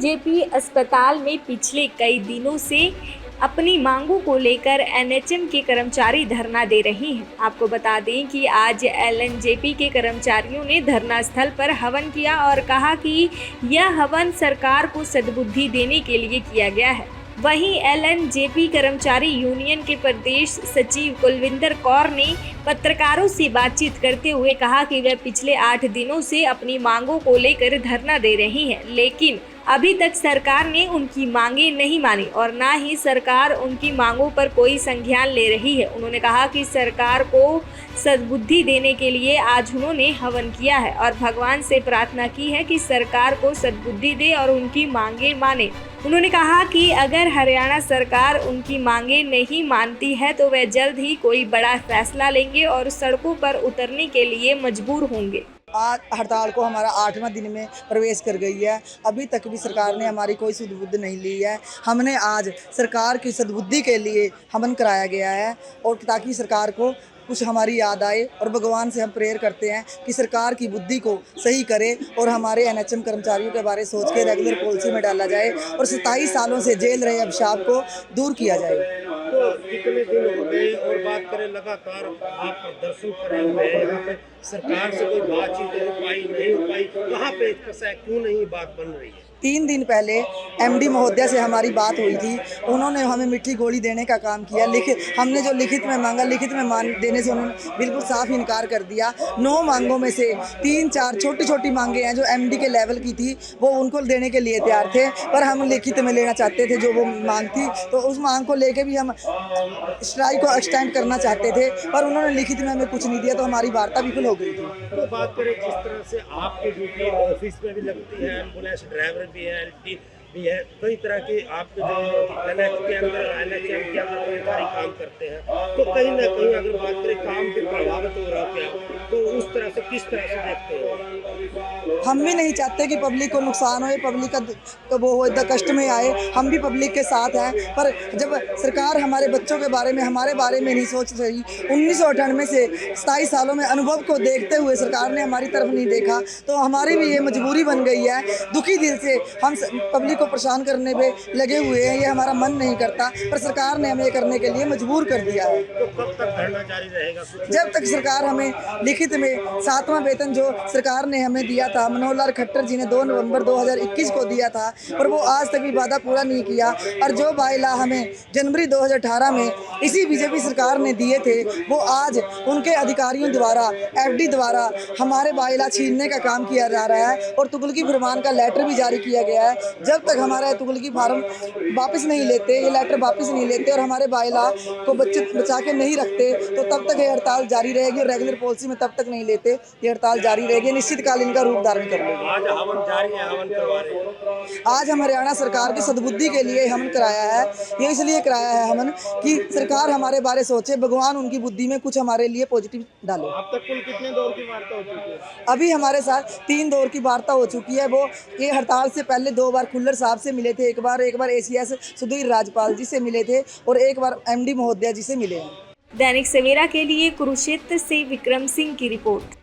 LNJP अस्पताल में पिछले कई दिनों से अपनी मांगों को लेकर एनएचएम के कर्मचारी धरना दे रहे हैं। आपको बता दें कि आज एलएनजेपी के कर्मचारियों ने धरना स्थल पर हवन किया और कहा कि यह हवन सरकार को सद्बुद्धि देने के लिए किया गया है। वहीं एलएनजेपी कर्मचारी यूनियन के प्रदेश सचिव कुलविंदर कौर ने पत्रकारों से बातचीत करते हुए कहा कि वे पिछले 8 दिनों से अपनी मांगों को लेकर धरना दे रहे हैं, लेकिन अभी तक सरकार ने उनकी मांगे नहीं मानी और ना ही सरकार उनकी मांगों पर कोई संज्ञान ले रही है। उन्होंने कहा कि सरकार को सद्बुद्धि देने के लिए आज उन्होंने हवन किया है और भगवान से प्रार्थना की है कि सरकार को सद्बुद्धि दे और उनकी मांगे माने। उन्होंने कहा कि अगर हरियाणा सरकार उनकी मांगे नहीं मानती है तो वे जल्द ही कोई बड़ा फैसला लेंगे और सड़कों पर उतरने के लिए मजबूर होंगे। आज हड़ताल को हमारा 8वां दिन में प्रवेश कर गई है। अभी तक भी सरकार ने हमारी कोई सद्बुद्धि नहीं ली है। हमने आज सरकार की सद्बुद्धि के लिए हवन कराया गया है और ताकि सरकार को कुछ हमारी याद आए और भगवान से हम प्रेयर करते हैं कि सरकार की बुद्धि को सही करे और हमारे एनएचएम कर्मचारियों के बारे सोच के रेगुलर पॉलिसी में डाला जाए और 27 सालों से जेल रहे अभिशाप को दूर किया जाए। तो कितने दिन हो गए और बात करें लगातार आप प्रदर्शन कर रहे हैं, यहाँ पे सरकार से कोई बातचीत हो पाई नहीं हो पाई, कहाँ पे फंसा है, क्यों नहीं बात बन रही है? 3 दिन पहले एमडी महोदया से हमारी बात हुई थी। उन्होंने हमें मीठी गोली देने का काम किया। हमने जो लिखित में मांगा, लिखित में मान देने से उन्होंने बिल्कुल साफ इनकार कर दिया। 9 मांगों में से 3-4 छोटी छोटी मांगे हैं जो एमडी के लेवल की थी, वो उनको देने के लिए तैयार थे, पर हम लिखित में लेना चाहते थे जो वो मांग थी। तो उस मांग को लेके भी हम स्ट्राइक को एक्सटेंड करना चाहते थे, पर उन्होंने लिखित में हमें कुछ नहीं दिया, तो हमारी वार्ता विफल हो गई थी। तो बात करें जिस तरह से आपकी ड्यूटी ऑफिस में भी लगती है, एम्बुलेंस ड्राइवर भी है, एलटी भी है, कई तरह के आपके जो एनएच के अंदर एनएचएम के अंदर कर्मचारी काम करते हैं, तो कहीं ना कहीं अगर बात करें काम भी प्रभावित हो रहा है, तो उस तरह से किस तरह से देखते हैं? हम भी नहीं चाहते कि पब्लिक को नुकसान हो, पब्लिक का वो हो, कष्ट में आए। हम भी पब्लिक के साथ हैं, पर जब सरकार हमारे बच्चों के बारे में, हमारे बारे में नहीं सोच रही, 1998 से 27 सालों में अनुभव को देखते हुए सरकार ने हमारी तरफ नहीं देखा, तो हमारी भी ये मजबूरी बन गई है। दुखी दिल से हम पब्लिक को परेशान करने पे लगे हुए हैं, ये हमारा मन नहीं करता, पर सरकार ने हमें करने के लिए मजबूर कर दिया है। तो कब तक धरना जारी रहेगा? जब तक सरकार हमें लिखित में 7वां वेतन जो सरकार ने हमें दिया था, मनोहर लाल खट्टर जी ने 2 नवंबर 2021 को दिया था, पर वो आज तक भी वादा पूरा नहीं किया। और जो बाइला हमें जनवरी 2018 में इसी बीजेपी सरकार ने दिए थे, वो आज उनके अधिकारियों द्वारा, एफडी द्वारा हमारे बाइला छीनने का काम किया जा रहा है और तुगलकी फरमान का लेटर भी जारी किया गया है। जब तक हमारा तुगलकी फार्म वापस नहीं लेते, ये लेटर वापस नहीं लेते और हमारे बाइला को बचा के नहीं रखते, तो तब तक ये हड़ताल जारी रहेगी और रेगुलर पॉलिसी में तब तक नहीं लेते, ये हड़ताल जारी रहेगी, निश्चितकालीन का रूप धारण कर लेगी। आज हवन जारी है, हवन करवा रहे हैं। आज हम हरियाणा सरकार की सद्बुद्धि के लिए हवन कराया है। ये इसलिए कराया है हवन कि सरकार हमारे बारे सोचे, भगवान उनकी बुद्धि में कुछ हमारे लिए पॉजिटिव डाले। अब तक कुल कितने दौर की वार्ता हो चुकी है? अभी हमारे साथ 3 दौर की वार्ता हो चुकी है। वो ये हड़ताल से पहले 2 बार खुल्लर साहब से मिले थे, एक बार एसीएस सुधीर राजपाल जी से मिले थे और एक बार एमडी महोदया जी से मिले हैं। दैनिक सवेरा के लिए कुरुक्षेत्र से विक्रम सिंह की रिपोर्ट।